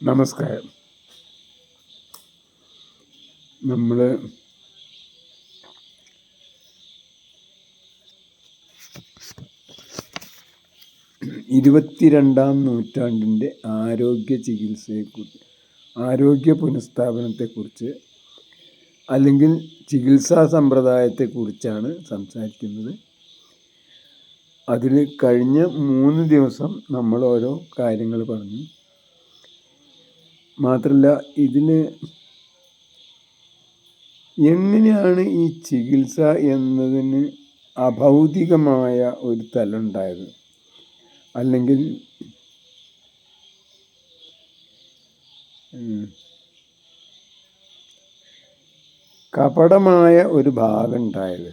നമസ്കാരം. നമ്മൾ 22-ാം നൂറ്റാണ്ടിൻ്റെ ആരോഗ്യ പുനഃസ്ഥാപനത്തെക്കുറിച്ച് അല്ലെങ്കിൽ ചികിത്സാ സമ്പ്രദായത്തെക്കുറിച്ചാണ് സംസാരിക്കുന്നത്. അതിൽ കഴിഞ്ഞ 3 ദിവസം നമ്മൾ ഓരോ കാര്യങ്ങൾ പറഞ്ഞു. മാത്രമല്ല, ഇതിന് എങ്ങനെയാണ് ഈ ചികിത്സ എന്നതിന് അഭൗതികമായ ഒരു തലമുണ്ടായത്, അല്ലെങ്കിൽ കപടമായ ഒരു ഭാഗം ഉണ്ടായത്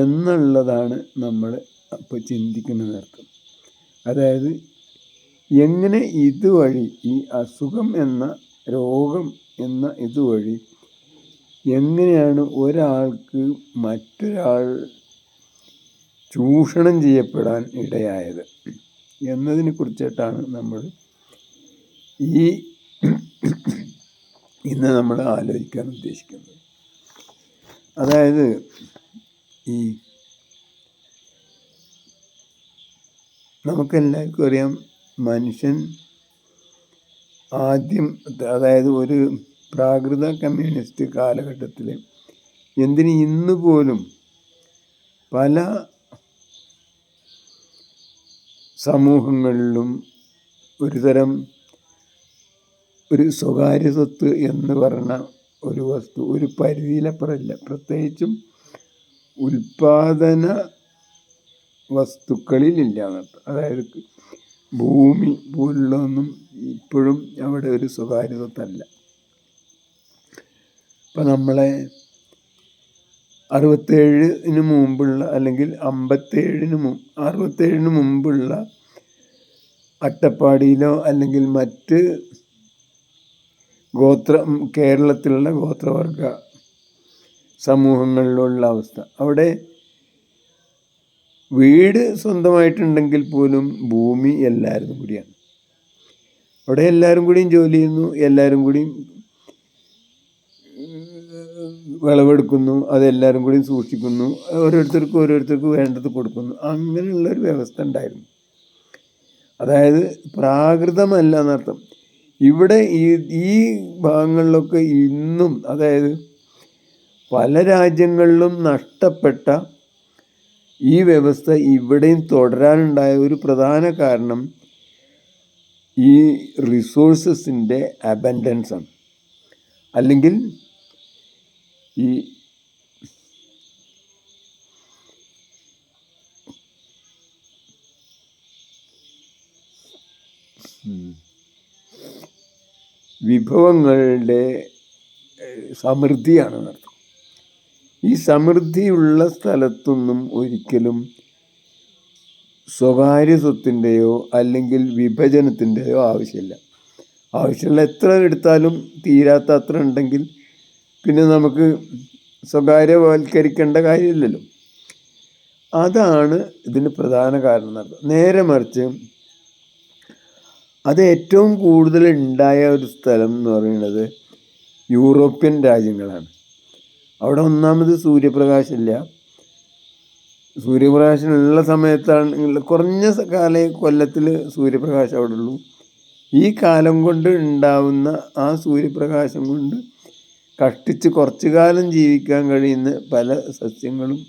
എന്നുള്ളതാണ് നമ്മൾ അപ്പോൾ ചിന്തിക്കുന്നത് അർത്ഥം. അതായത് എങ്ങനെ ഇതുവഴി ഈ അസുഖം എന്ന രോഗം എന്ന ഇതുവഴി എങ്ങനെയാണ് ഒരാൾക്ക് മറ്റൊരാൾ ചൂഷണം ചെയ്യപ്പെടാൻ ഇടയായത് എന്നതിനെ കുറിച്ചിട്ടാണ് ഇന്ന് നമ്മൾ ആലോചിക്കാൻ ഉദ്ദേശിക്കുന്നത്. അതായത് നമുക്കെല്ലാവർക്കും അറിയാം, മനുഷ്യൻ ആദ്യം, അതായത് ഒരു പ്രാകൃത കമ്മ്യൂണിസ്റ്റ് കാലഘട്ടത്തിൽ, എന്തിന് ഇന്ന് പോലും പല സമൂഹങ്ങളിലും ഒരു സ്വകാര്യ സ്വത്ത് എന്ന് പറഞ്ഞ ഒരു വസ്തു ഒരു പരിധിയിലപ്പുറമില്ല. പ്രത്യേകിച്ചും ഉൽപാദന വസ്തുക്കളിലില്ല എന്നർത്ഥം. അതായത് ഭൂമി പോലുള്ളതൊന്നും ഇപ്പോഴും അവിടെ ഒരു സ്വകാര്യ സ്വത്തല്ല. ഇപ്പം നമ്മളെ 67-ന് മുമ്പുള്ള അല്ലെങ്കിൽ 67-ന് മുമ്പുള്ള അട്ടപ്പാടിയിലോ അല്ലെങ്കിൽ മറ്റ് കേരളത്തിലുള്ള ഗോത്രവർഗ സമൂഹങ്ങളിലുള്ള അവസ്ഥ, അവിടെ വീട് സ്വന്തമായിട്ടുണ്ടെങ്കിൽ പോലും ഭൂമി എല്ലാവരും കൂടിയാണ്. അവിടെ എല്ലാവരും കൂടിയും ജോലി ചെയ്യുന്നു, എല്ലാവരും കൂടിയും വിളവെടുക്കുന്നു, അതെല്ലാവരും കൂടി സൂക്ഷിക്കുന്നു, ഓരോരുത്തർക്ക് വേണ്ടത് കൊടുക്കുന്നു. അങ്ങനെയുള്ളൊരു വ്യവസ്ഥ ഉണ്ടായിരുന്നു. അതായത് പ്രാകൃതമല്ല എന്നർത്ഥം. ഇവിടെ ഈ ഭാഗങ്ങളിലൊക്കെ ഇന്നും, അതായത് പല രാജ്യങ്ങളിലും നഷ്ടപ്പെട്ട ഈ വ്യവസ്ഥ ഇവിടെയും തുടരാനുണ്ടായ ഒരു പ്രധാന കാരണം ഈ റിസോഴ്സസിൻ്റെ അബൻഡൻസ് ആണ്. അല്ലെങ്കിൽ ഈ വിഭവങ്ങളുടെ സമൃദ്ധിയാണ് നടത്തുന്നത്. ഈ സമൃദ്ധിയുള്ള സ്ഥലത്തൊന്നും ഒരിക്കലും സ്വകാര്യ സ്വത്തിൻ്റെയോ അല്ലെങ്കിൽ വിഭജനത്തിൻ്റെയോ ആവശ്യമില്ല. എത്ര എടുത്താലും തീരാത്ത അത്ര ഉണ്ടെങ്കിൽ പിന്നെ നമുക്ക് സ്വകാര്യവൽക്കരിക്കേണ്ട കാര്യമില്ലല്ലോ. അതാണ് ഇതിന് പ്രധാന കാരണം നടത്തുന്നത്. നേരെ മറിച്ച് അത് ഏറ്റവും കൂടുതൽ ഉണ്ടായ ഒരു സ്ഥലം എന്ന് പറയുന്നത് യൂറോപ്യൻ രാജ്യങ്ങളാണ്. അവിടെ ഒന്നാമത് സൂര്യപ്രകാശമില്ല. സൂര്യപ്രകാശമുള്ള സമയത്താണ്, കുറഞ്ഞ കൊല്ലത്തിൽ സൂര്യപ്രകാശം അവിടെ ഉള്ളൂ. ഈ കാലം കൊണ്ട് ഉണ്ടാവുന്ന ആ സൂര്യപ്രകാശം കൊണ്ട് കഷ്ടിച്ച് കുറച്ചു കാലം ജീവിക്കാൻ കഴിയുന്ന പല സസ്യങ്ങളും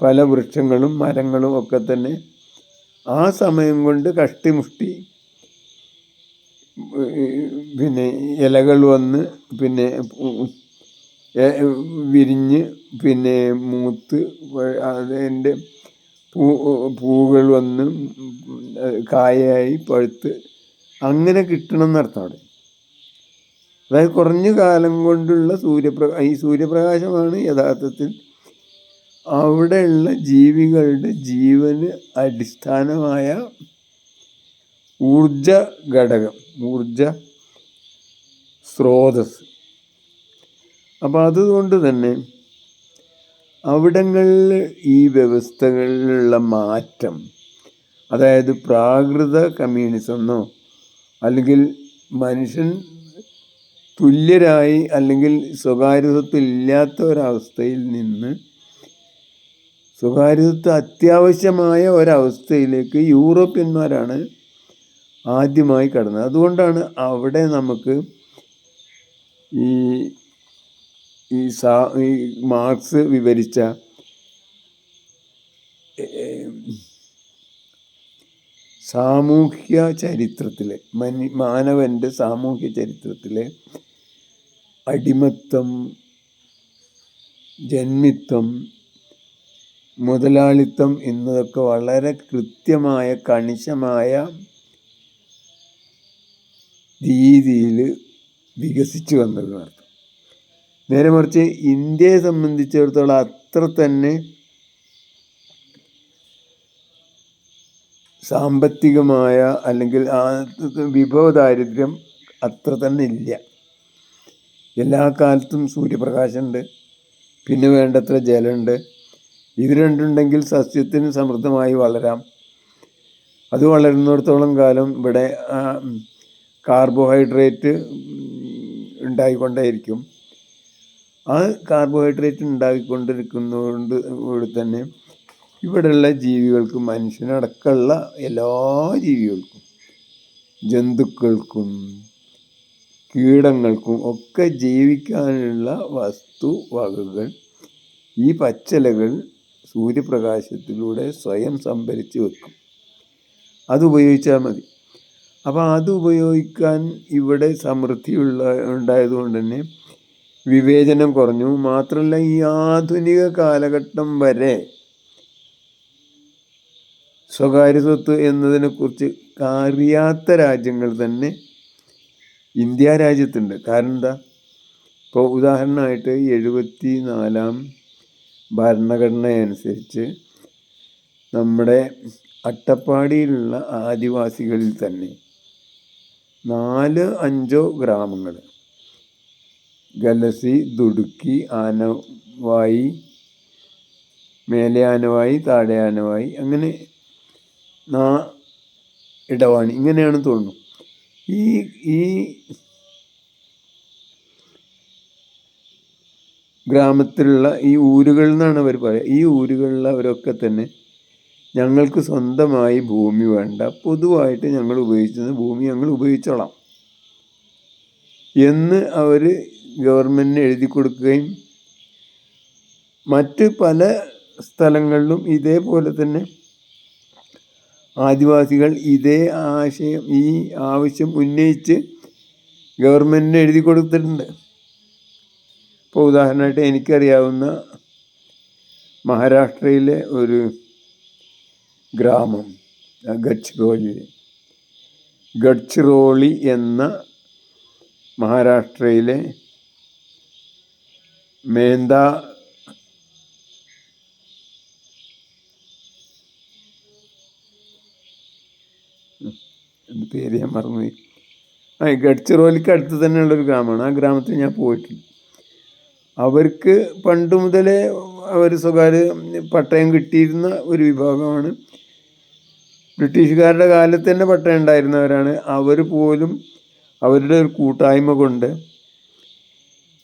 പല വൃക്ഷങ്ങളും മരങ്ങളും ഒക്കെ തന്നെ ആ സമയം കൊണ്ട് കഷ്ടിമുഷ്ടി പിന്നെ ഇലകൾ വന്ന് പിന്നെ വിരിഞ്ഞ് പിന്നെ മൂത്ത് അതിൻ്റെ പൂവുകൾ വന്ന് കായയായി പഴുത്ത് അങ്ങനെ കിട്ടണം എന്നർത്ഥം അവിടെ. അതായത് കുറഞ്ഞ കാലം കൊണ്ടുള്ള ഈ സൂര്യപ്രകാശമാണ് യഥാർത്ഥത്തിൽ അവിടെയുള്ള ജീവികളുടെ ജീവന് അടിസ്ഥാനമായ ഊർജ സ്രോതസ്. അപ്പം അതുകൊണ്ട് തന്നെ അവിടങ്ങളിൽ ഈ വ്യവസ്ഥകളിലുള്ള മാറ്റം, അതായത് പ്രാകൃത കമ്മ്യൂണിസമെന്നോ അല്ലെങ്കിൽ മനുഷ്യൻ തുല്യരായി അല്ലെങ്കിൽ സ്വകാര്യത്വം ഇല്ലാത്ത ഒരവസ്ഥയിൽ നിന്ന് സ്വകാര്യത്വം അത്യാവശ്യമായ ഒരവസ്ഥയിലേക്ക് യൂറോപ്യന്മാരാണ് ആദ്യമായി കടന്നത്. അതുകൊണ്ടാണ് അവിടെ നമുക്ക് ഈ ഈ മാർക്സ് വിവരിച്ച സാമൂഹ്യ ചരിത്രത്തിലെ മാനവൻ്റെ സാമൂഹ്യ ചരിത്രത്തിലെ അടിമത്തം, ജന്മിത്വം, മുതലാളിത്തം എന്നതൊക്കെ വളരെ കൃത്യമായ കണിശമായ രീതിയിൽ വികസിച്ചു വന്നതെന്ന് അർത്ഥം. നേരെ മറിച്ച് ഇന്ത്യയെ സംബന്ധിച്ചിടത്തോളം അത്ര തന്നെ സാമ്പത്തികമായ അല്ലെങ്കിൽ ആ വിഭവ ദാരിദ്ര്യം അത്ര തന്നെ ഇല്ല. എല്ലാ കാലത്തും സൂര്യപ്രകാശമുണ്ട്, പിന്നെ വേണ്ടത്ര ജലമുണ്ട്. ഇത് രണ്ടുണ്ടെങ്കിൽ സസ്യത്തിന് സമൃദ്ധമായി വളരാം. അത് വളരുന്നിടത്തോളം കാലം ഇവിടെ കാർബോഹൈഡ്രേറ്റ് ഉണ്ടായിക്കൊണ്ടേയിരിക്കും. ആ കാർബോഹൈഡ്രേറ്റ് ഉണ്ടാക്കിക്കൊണ്ടിരിക്കുന്നതുകൊണ്ട് കൂടി തന്നെ ഇവിടെയുള്ള ജീവികൾക്ക്, മനുഷ്യനടക്കമുള്ള എല്ലാ ജീവികൾക്കും, ജന്തുക്കൾക്കും കീടങ്ങൾക്കും ഒക്കെ ജീവിക്കാനുള്ള വസ്തുവകകൾ ഈ പച്ചിലകൾ സൂര്യപ്രകാശത്തിലൂടെ സ്വയം സംഭരിച്ച് വെക്കും. അത് ഉപയോഗിച്ചാൽ മതി. അപ്പോൾ അത് ഉപയോഗിക്കാൻ ഇവിടെ സമൃദ്ധി ഉണ്ടായതുകൊണ്ട് തന്നെ വിവേചനം കുറഞ്ഞു. മാത്രമല്ല, ഈ ആധുനിക കാലഘട്ടം വരെ സ്വകാര്യ സ്വത്ത് എന്നതിനെക്കുറിച്ച് അറിയാത്ത രാജ്യങ്ങൾ തന്നെ ഇന്ത്യ രാജ്യത്തുണ്ട്. കാരണം എന്താ? ഇപ്പോൾ ഉദാഹരണമായിട്ട് 74-ാം ഭരണഘടനയനുസരിച്ച് നമ്മുടെ അട്ടപ്പാടിയിലുള്ള ആദിവാസികളിൽ തന്നെ 4-5 ഗ്രാമങ്ങൾ, ഗലസി, ദുടുക്കി, ആനവായി, മേലെ ആനവായി, താഴെ ആനവായി, അങ്ങനെ ഇടവാണി, ഇങ്ങനെയാണ് തോന്നുന്നു. ഈ ഗ്രാമത്തിലുള്ള ഈ ഊരുകളിൽ നിന്നാണ് അവർ പറയുക. ഈ ഊരുകളിലുള്ളവരൊക്കെ തന്നെ ഞങ്ങൾക്ക് സ്വന്തമായി ഭൂമി വേണ്ട, പൊതുവായിട്ട് ഞങ്ങൾ ഉപയോഗിക്കുന്ന ഭൂമി ഞങ്ങൾ ഉപയോഗിച്ചോളാം എന്ന് അവർ ഗവൺമെൻറ്റിന് എഴുതി കൊടുക്കുകയും മറ്റ് പല സ്ഥലങ്ങളിലും ഇതേപോലെ തന്നെ ആദിവാസികൾ ഇതേ ഈ ആവശ്യം ഉന്നയിച്ച് ഗവൺമെൻറ്റിന് എഴുതി കൊടുത്തിട്ടുണ്ട്. ഇപ്പോൾ ഉദാഹരണമായിട്ട് എനിക്കറിയാവുന്ന മഹാരാഷ്ട്രയിലെ ഒരു ഗ്രാമം ഗഡ്ചിറോളി എന്ന മഹാരാഷ്ട്രയിലെ മേന്ദാ പേര് ഞാൻ മറന്നുപോയി. ഗഡ്ചിറോലിക്ക് അടുത്ത് തന്നെയുള്ളൊരു ഗ്രാമമാണ്. ആ ഗ്രാമത്തിൽ ഞാൻ പോയിട്ടുണ്ട്. അവർക്ക് പണ്ട് മുതലേ അവർ സ്വകാര്യ പട്ടയം കിട്ടിയിരുന്ന ഒരു വിഭാഗമാണ്. ബ്രിട്ടീഷുകാരുടെ കാലത്ത് തന്നെ പട്ടയം ഉണ്ടായിരുന്നവരാണ്. അവർ പോലും അവരുടെ ഒരു കൂട്ടായ്മ കൊണ്ട്,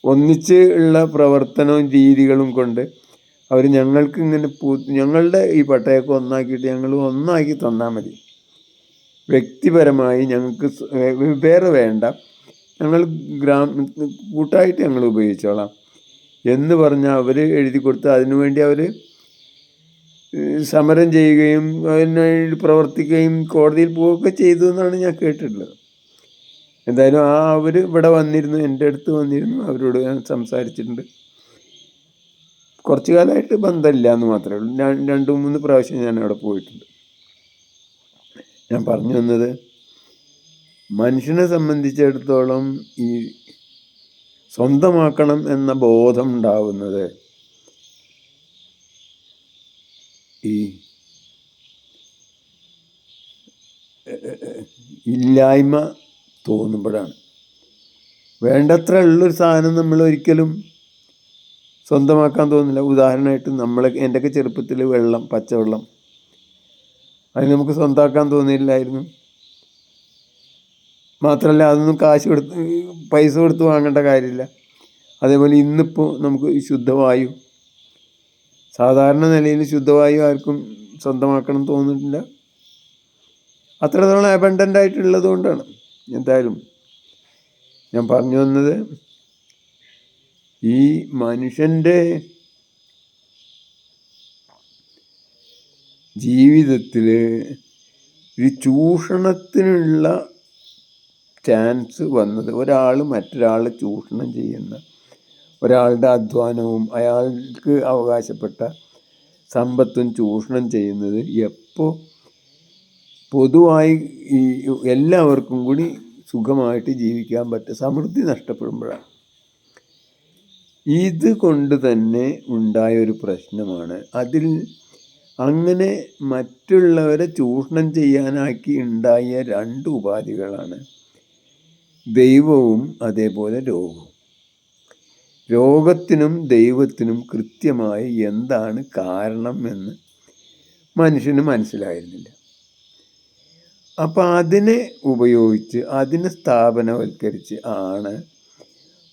ഒന്നിച്ച് ഉള്ള പ്രവർത്തനവും രീതികളും കൊണ്ട് അവർ ഞങ്ങൾക്ക് ഇങ്ങനെ ഞങ്ങളുടെ ഈ പട്ടയമൊക്കെ ഒന്നാക്കിയിട്ട് ഞങ്ങൾ ഒന്നാക്കി തന്നാൽ മതി, വ്യക്തിപരമായി ഞങ്ങൾക്ക് വേറെ വേണ്ട, ഞങ്ങൾ കൂട്ടായിട്ട് ഞങ്ങൾ ഉപയോഗിച്ചോളാം എന്ന് പറഞ്ഞാൽ അവർ എഴുതി കൊടുത്ത് അതിനുവേണ്ടി അവർ സമരം ചെയ്യുകയും അതിനായി പ്രവർത്തിക്കുകയും കോടതിയിൽ പോവുകയൊക്കെ ചെയ്തു എന്നാണ് ഞാൻ കേട്ടിട്ടുള്ളത്. എന്തായാലും അവർ ഇവിടെ വന്നിരുന്നു, എൻ്റെ അടുത്ത് വന്നിരുന്നു, അവരോട് ഞാൻ സംസാരിച്ചിട്ടുണ്ട്. കുറച്ചു കാലമായിട്ട് ബന്ധമില്ല എന്ന് മാത്രമേ ഉള്ളൂ. 2-3 പ്രാവശ്യം ഞാൻ അവിടെ പോയിട്ടുണ്ട്. ഞാൻ പറഞ്ഞു വന്നത്, മനുഷ്യനെ സംബന്ധിച്ചിടത്തോളം ഈ സ്വന്തമാക്കണം എന്ന ബോധം ഉണ്ടാവുന്നത് ഈ ഇല്ലായ്മ തോന്നുമ്പോഴാണ്. വേണ്ടത്ര ഉള്ളൊരു സാധനം നമ്മൾ ഒരിക്കലും സ്വന്തമാക്കാൻ തോന്നില്ല. ഉദാഹരണമായിട്ട് എൻ്റെയൊക്കെ ചെറുപ്പത്തിൽ വെള്ളം, പച്ചവെള്ളം, അത് നമുക്ക് സ്വന്തമാക്കാൻ തോന്നിയില്ലായിരുന്നു. മാത്രമല്ല അതൊന്നും പൈസ കൊടുത്ത് വാങ്ങേണ്ട കാര്യമില്ല. അതേപോലെ ഇന്നിപ്പോൾ നമുക്ക് ശുദ്ധവായു, സാധാരണ നിലയിൽ ശുദ്ധവായു ആർക്കും സ്വന്തമാക്കണം തോന്നുന്നില്ല. അത്രത്തോളം അബണ്ടൻ്റ് ആയിട്ടുള്ളത് കൊണ്ടാണ്. എന്തായാലും ഞാൻ പറഞ്ഞു വന്നത്, ഈ മനുഷ്യൻ്റെ ജീവിതത്തിൽ ഈ ചൂഷണത്തിനുള്ള ചാൻസ് വന്നത്, ഒരാൾ മറ്റൊരാളെ ചൂഷണം ചെയ്യുന്ന, ഒരാളുടെ അധ്വാനവും അയാൾക്ക് അവകാശപ്പെട്ട സമ്പത്തും ചൂഷണം ചെയ്യുന്നത് എപ്പോൾ പൊതുവായി ഈ എല്ലാവർക്കും കൂടി സുഖമായിട്ട് ജീവിക്കാൻ പറ്റും, സമൃദ്ധി നഷ്ടപ്പെടുമ്പോഴാണ്. ഇത് കൊണ്ട് തന്നെ ഉണ്ടായൊരു പ്രശ്നമാണ്. അതിൽ അങ്ങനെ മറ്റുള്ളവരെ ചൂഷണം ചെയ്യാനാക്കി ഉണ്ടായ 2 ഉപാധികളാണ് ദൈവവും അതേപോലെ രോഗവും. രോഗത്തിനും ദൈവത്തിനും കൃത്യമായി എന്താണ് കാരണം എന്ന് മനുഷ്യന് മനസ്സിലായിരുന്നില്ല. അപ്പം അതിനെ ഉപയോഗിച്ച് അതിനെ സ്ഥാപനവൽക്കരിച്ച് ആണ്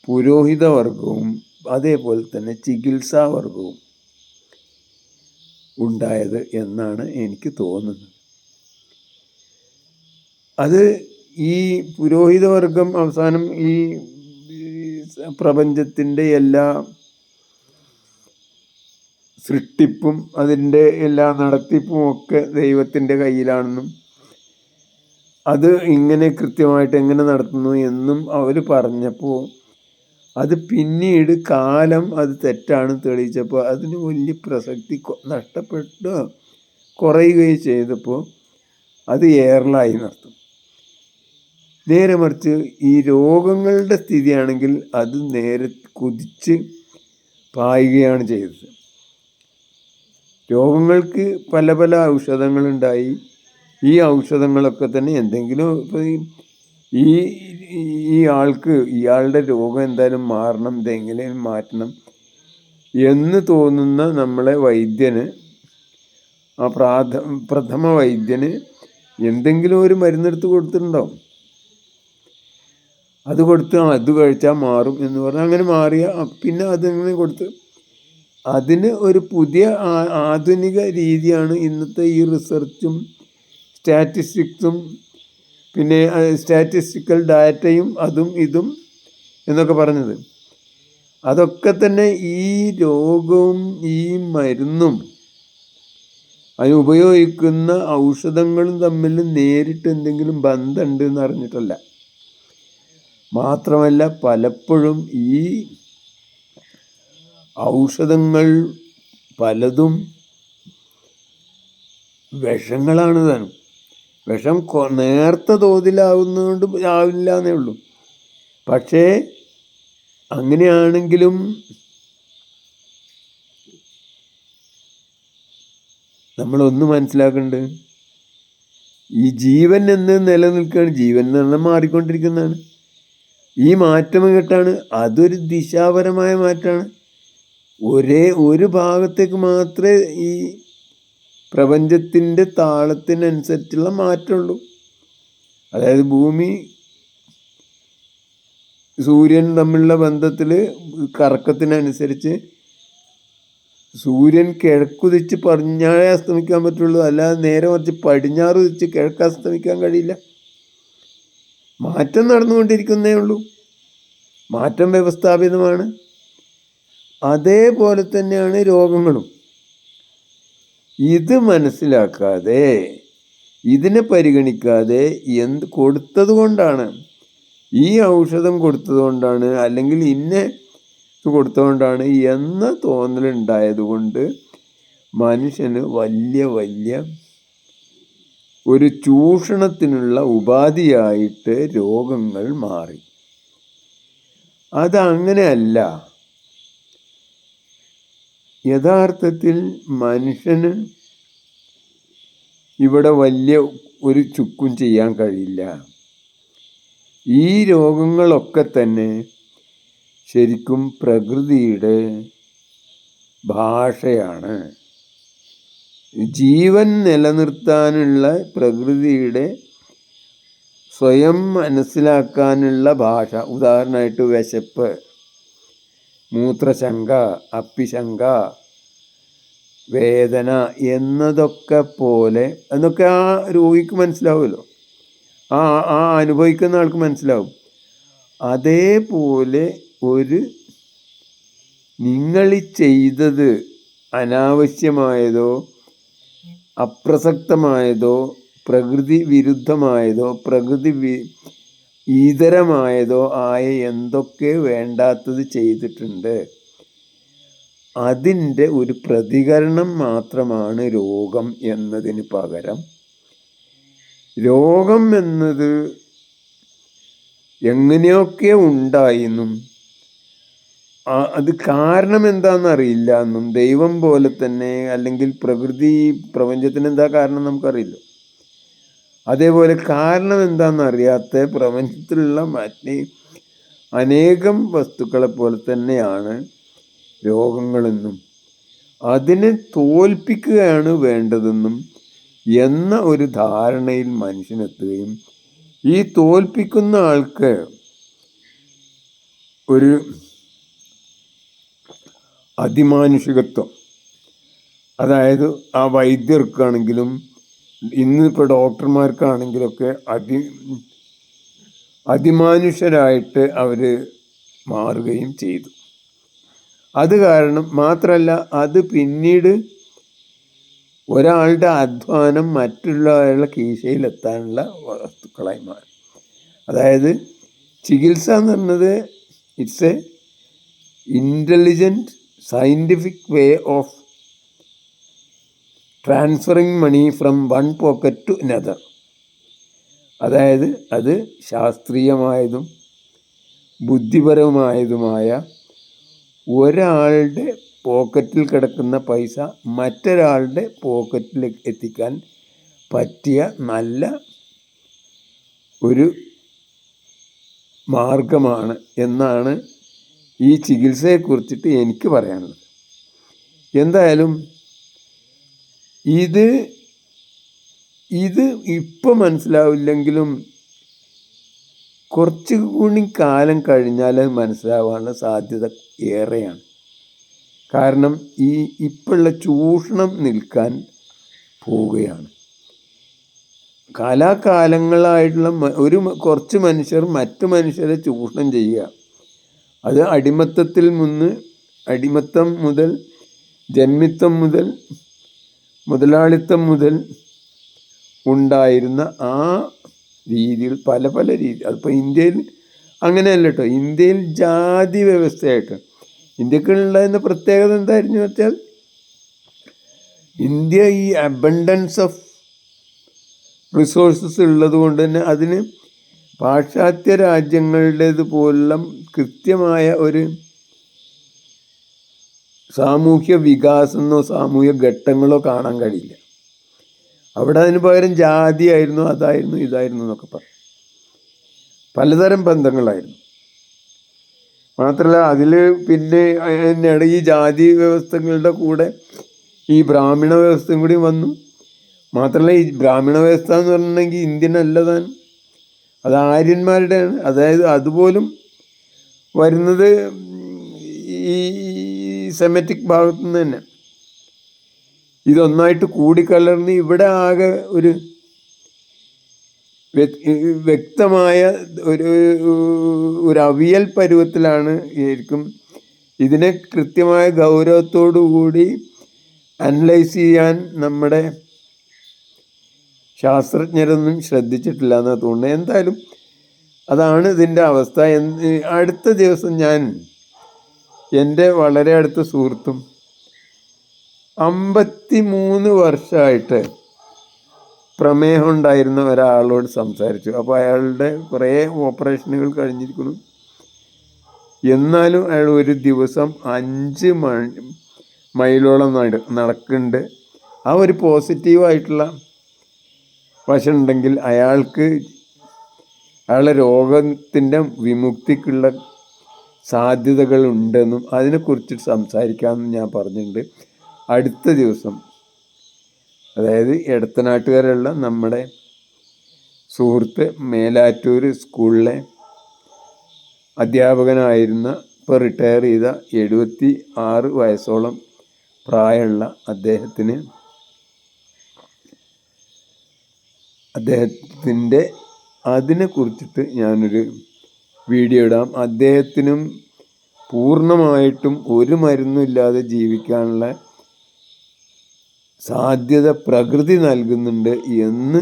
പുരോഹിതവർഗവും അതേപോലെ തന്നെ ചികിത്സാവർഗവും ഉണ്ടായത് എന്നാണ് എനിക്ക് തോന്നുന്നത്. അത് ഈ പുരോഹിതവർഗം അവസാനം ഈ പ്രപഞ്ചത്തിൻ്റെ എല്ലാ സൃഷ്ടിപ്പും അതിൻ്റെ എല്ലാ നടത്തിപ്പും ഒക്കെ ദൈവത്തിൻ്റെ കയ്യിലാണെന്നും അത് ഇങ്ങനെ കൃത്യമായിട്ട് എങ്ങനെ നടത്തുന്നു എന്നും അവർ പറഞ്ഞപ്പോൾ അത് പിന്നീട് കാലം അത് തെറ്റാണ് തെളിയിച്ചപ്പോൾ അതിന് വലിയ പ്രസക്തി നഷ്ടപ്പെട്ട് കുറയുകയും ചെയ്തപ്പോൾ അത് ഏറലായി നടത്തും. നേരെ മറിച്ച് ഈ രോഗങ്ങളുടെ സ്ഥിതിയാണെങ്കിൽ അത് നേരെ കുതിച്ച് പായുകയാണ് ചെയ്തത്. രോഗങ്ങൾക്ക് പല പല ഔഷധങ്ങളുണ്ടായി. ഈ ഔഷധങ്ങളൊക്കെ തന്നെ എന്തെങ്കിലും ഇപ്പോൾ ഈ ആൾക്ക് ഇയാളുടെ രോഗം എന്തായാലും മാറണം, ഇതെങ്ങനെയും മാറ്റണം എന്ന് തോന്നുന്ന നമ്മളെ വൈദ്യന്, ആ പ്രഥമ വൈദ്യന് എന്തെങ്കിലും ഒരു മരുന്നെടുത്ത് കൊടുത്തിട്ടുണ്ടാവും. അത് കൊടുത്ത് അത് കഴിച്ചാൽ മാറും എന്ന് പറഞ്ഞാൽ അങ്ങനെ മാറിയ പിന്നെ അതിങ്ങനെ കൊടുത്ത് അതിന് ഒരു പുതിയ ആധുനിക രീതിയാണ് ഇന്നത്തെ ഈ റിസർച്ചും സ്റ്റാറ്റിസ്റ്റിക്സും പിന്നെ സ്റ്റാറ്റിസ്റ്റിക്കൽ ഡാറ്റയും അതും ഇതും എന്നൊക്കെ പറഞ്ഞത്. അതൊക്കെ തന്നെ ഈ രോഗവും ഈ മരുന്നും അതിന് ഉപയോഗിക്കുന്ന ഔഷധങ്ങളും തമ്മിൽ നേരിട്ട് എന്തെങ്കിലും ബന്ധമുണ്ട് എന്ന് അറിഞ്ഞിട്ടല്ല. മാത്രമല്ല പലപ്പോഴും ഈ ഔഷധങ്ങൾ പലതും വിഷങ്ങളാണ് താനും. വിഷം നേർത്ത തോതിലാവുന്നതുകൊണ്ട് ആവില്ല എന്നേ ഉള്ളൂ. പക്ഷേ അങ്ങനെയാണെങ്കിലും നമ്മളൊന്ന് മനസ്സിലാക്കേണ്ടത്, ഈ ജീവൻ എന്ന് നിലനിൽക്കുകയാണ്. ജീവൻ എന്ന് പറഞ്ഞാൽ മാറിക്കൊണ്ടിരിക്കുന്നതാണ്. ഈ മാറ്റം കേട്ടാണ് അതൊരു ദിശാപരമായ മാറ്റമാണ്. ഒരു ഭാഗത്തേക്ക് മാത്രമേ ഈ പ്രപഞ്ചത്തിൻ്റെ താളത്തിനനുസരിച്ചുള്ള മാറ്റമുള്ളൂ. അതായത് ഭൂമി സൂര്യൻ തമ്മിലുള്ള ബന്ധത്തിൽ കറക്കത്തിനനുസരിച്ച് സൂര്യൻ കിഴക്കുതിച്ച് പടിഞ്ഞാറേ അസ്തമിക്കാൻ പറ്റുള്ളൂ, അല്ലാതെ നേരെ മറിച്ച് പടിഞ്ഞാറ് ഉദിച്ച് കിഴക്ക് അസ്തമിക്കാൻ കഴിയില്ല. മാറ്റം നടന്നുകൊണ്ടിരിക്കുന്നേ ഉള്ളൂ. മാറ്റം വ്യവസ്ഥാപിതമാണ്. അതേപോലെ തന്നെയാണ് രോഗങ്ങളും. ഇത് മനസ്സിലാക്കാതെ ഇതിനെ പരിഗണിക്കാതെ കൊടുത്തത് കൊണ്ടാണ്, ഈ ഔഷധം കൊടുത്തത് കൊണ്ടാണ് അല്ലെങ്കിൽ ഇന്ന കൊടുത്തുകൊണ്ടാണ് എന്ന തോന്നലുണ്ടായത് കൊണ്ട് മനുഷ്യന് വലിയ ഒരു ചൂഷണത്തിനുള്ള ഉപാധിയായിട്ട് രോഗങ്ങൾ മാറി. അതങ്ങനെയല്ല. യഥാർത്ഥത്തിൽ മനുഷ്യന് ഇവിടെ വലിയ ഒരു ചുക്കും ചെയ്യാൻ കഴിയില്ല. ഈ രോഗങ്ങളൊക്കെ തന്നെ ശരിക്കും പ്രകൃതിയുടെ ഭാഷയാണ്. ജീവൻ നിലനിർത്താനുള്ള പ്രകൃതിയുടെ സ്വയം മനസ്സിലാക്കാനുള്ള ഭാഷ. ഉദാഹരണമായിട്ട് വിശപ്പ്, മൂത്രശങ്ക, അപ്പിശങ്ക, വേദന എന്നതൊക്കെ പോലെ എന്നൊക്കെ ആ രോഗിക്ക് മനസ്സിലാവുമല്ലോ, ആ ആ അനുഭവിക്കുന്ന ആൾക്ക് മനസ്സിലാവും. അതേപോലെ ഒരു നിങ്ങൾ ചെയ്തത് അനാവശ്യമായതോ അപ്രസക്തമായതോ പ്രകൃതി വിരുദ്ധമായതോ ഈതരമായതോ ആയ എന്തൊക്കെ വേണ്ടാത്തത് ചെയ്തിട്ടുണ്ട്, അതിൻ്റെ ഒരു പ്രതികരണം മാത്രമാണ് രോഗം എന്നതിന് പകരം രോഗം എന്നത് എങ്ങനെയൊക്കെ ഉണ്ടായെന്നും അത് കാരണം എന്താണെന്നറിയില്ല എന്നും ദൈവം പോലെ തന്നെ അല്ലെങ്കിൽ പ്രപഞ്ചത്തിന് എന്താ കാരണം നമുക്കറിയില്ല, അതേപോലെ കാരണം എന്താണെന്നറിയാത്ത പ്രപഞ്ചത്തിലുള്ള മറ്റ് അനേകം വസ്തുക്കളെ പോലെ തന്നെയാണ് രോഗങ്ങളെന്നും അതിനെ തോൽപ്പിക്കുകയാണ് വേണ്ടതെന്നും എന്ന ഒരു ധാരണയിൽ മനുഷ്യനെത്തുകയും ഈ തോൽപ്പിക്കുന്ന ആൾക്ക് ഒരു അതിമാനുഷികത്വം, അതായത് ആ വൈദ്യർക്കാണെങ്കിലും ഇന്നിപ്പോൾ ഡോക്ടർമാർക്കാണെങ്കിലൊക്കെ അതിമാനുഷ്യരായിട്ട് അവർ മാറുകയും ചെയ്തു. അത് കാരണം മാത്രമല്ല, അത് പിന്നീട് ഒരാളുടെ അധ്വാനം മറ്റുള്ളവരുടെ കീശയിലെത്താനുള്ള വസ്തുക്കളായി മാറും. അതായത് ചികിത്സ എന്ന് പറഞ്ഞത് it's a intelligent scientific way of transferring money from one pocket to another. അതായത് അത് ശാസ്ത്രീയമായതും ബുദ്ധിപരമായതുമായ ഒരാളുടെ പോക്കറ്റിൽ കിടക്കുന്ന പൈസ മറ്റൊരാളുടെ പോക്കറ്റിൽ എത്തിക്കാൻ പറ്റിയ നല്ല ഒരു മാർഗമാണ് എന്നാണ് ഈ ചികിത്സയെക്കുറിച്ചിട്ട് എനിക്ക് പറയാനുള്ളത്. എന്തായാലും ഇത് ഇപ്പം മനസ്സിലാവില്ലെങ്കിലും കുറച്ച് കൂടി കാലം കഴിഞ്ഞാൽ മനസ്സിലാവാനുള്ള സാധ്യത ഏറെയാണ്. കാരണം ഇപ്പോഴുള്ള ചൂഷണം നിൽക്കാൻ പോവുകയാണ്. കാലാകാലങ്ങളായിട്ടുള്ള കുറച്ച് മനുഷ്യർ മറ്റു മനുഷ്യരെ ചൂഷണം ചെയ്യുക, അത് അടിമത്തം മുതൽ ജന്മിത്തം മുതൽ മുതലാളിത്തം മുതൽ ഉണ്ടായിരുന്ന ആ രീതിയിൽ പല രീതി. അതിപ്പോൾ ഇന്ത്യയിൽ അങ്ങനെയല്ല കേട്ടോ. ഇന്ത്യയിൽ ജാതി വ്യവസ്ഥയായിട്ട് ഇന്ത്യക്കുള്ളതിൻ്റെ പ്രത്യേകത എന്തായിരുന്നു വെച്ചാൽ, ഇന്ത്യ ഈ അബണ്ടൻസ് ഓഫ് റിസോഴ്സസ് ഉള്ളത് കൊണ്ട് തന്നെ അതിന് പാശ്ചാത്യ രാജ്യങ്ങളുടേതുപോലുള്ള കൃത്യമായ ഒരു സാമൂഹ്യ വികാസമോ സാമൂഹ്യ ഘട്ടങ്ങളോ കാണാൻ കഴിയില്ല. അവിടെ അതിന് പകരം ജാതിയായിരുന്നു, അതായിരുന്നു, ഇതായിരുന്നു എന്നൊക്കെ പറയും. പലതരം ബന്ധങ്ങളായിരുന്നു. മാത്രമല്ല അതിൽ പിന്നെ തന്നെയാണ് ഈ ജാതി വ്യവസ്ഥകളുടെ കൂടെ ഈ ബ്രാഹ്മണ വ്യവസ്ഥയും കൂടി വന്നു. മാത്രമല്ല ഈ ബ്രാഹ്മണ വ്യവസ്ഥ എന്ന് പറഞ്ഞിട്ടുണ്ടെങ്കിൽ ഇന്ത്യൻ അല്ലതാണ്, അത് ആര്യന്മാരുടെയാണ്. അതായത് അതുപോലും വരുന്നത് ഈ സെമറ്റിക് ഭാഗത്തു നിന്ന് തന്നെ. ഇതൊന്നായിട്ട് കൂടിക്കലർന്ന് ഇവിടെ ആകെ ഒരു വ്യക്തമായ ഒരു അവിയൽ പരുവത്തിലാണ് ശരിക്കും. ഇതിനെ കൃത്യമായ ഗൗരവത്തോടു കൂടി അനലൈസ് ചെയ്യാൻ നമ്മുടെ ശാസ്ത്രജ്ഞരൊന്നും ശ്രദ്ധിച്ചിട്ടില്ല എന്നാണ് തോന്നുന്നത്. എന്തായാലും അതാണ് ഇതിൻ്റെ അവസ്ഥ. അടുത്ത ദിവസം ഞാൻ എൻ്റെ വളരെ അടുത്ത സുഹൃത്തും 53 വർഷമായിട്ട് പ്രമേഹം ഉണ്ടായിരുന്ന ഒരാളോട് സംസാരിച്ചു. അപ്പോൾ അയാളുടെ കുറേ ഓപ്പറേഷനുകൾ കഴിഞ്ഞിരിക്കുന്നു. എന്നാലും അയാൾ ഒരു ദിവസം 5 മൈലോളം നടക്കുന്നുണ്ട്. ആ ഒരു പോസിറ്റീവായിട്ടുള്ള വശമുണ്ടെങ്കിൽ അയാളുടെ രോഗത്തിൻ്റെ വിമുക്തിക്കുള്ള സാധ്യതകളുണ്ടെന്നും അതിനെക്കുറിച്ച് സംസാരിക്കാമെന്നും ഞാൻ പറഞ്ഞിട്ടുണ്ട്. അടുത്ത ദിവസം, അതായത് എടത്തനാട്ടുകാരുള്ള നമ്മുടെ സുഹൃത്ത് മേലാറ്റൂർ സ്കൂളിലെ അധ്യാപകനായിരുന്ന, ഇപ്പോൾ റിട്ടയർ ചെയ്ത 76 വയസ്സോളം പ്രായമുള്ള അദ്ദേഹത്തിൻ്റെ അതിനെക്കുറിച്ചിട്ട് ഞാനൊരു വീഡിയോ ഇടാം. അദ്ദേഹത്തിനും പൂർണ്ണമായിട്ടും ഒരു മരുന്നില്ലാതെ ജീവിക്കാനുള്ള സാധ്യത പ്രകൃതി നൽകുന്നുണ്ട് എന്ന്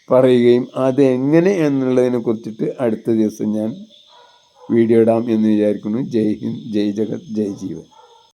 പറയുകയും അതെങ്ങനെ എന്നുള്ളതിനെ കുറിച്ചിട്ട് അടുത്ത ദിവസം ഞാൻ വീഡിയോ ഇടാം എന്ന് വിചാരിക്കുന്നു. ജയ് ഹിന്ദ്, ജയ് ജഗത്, ജയ് ജീവൻ.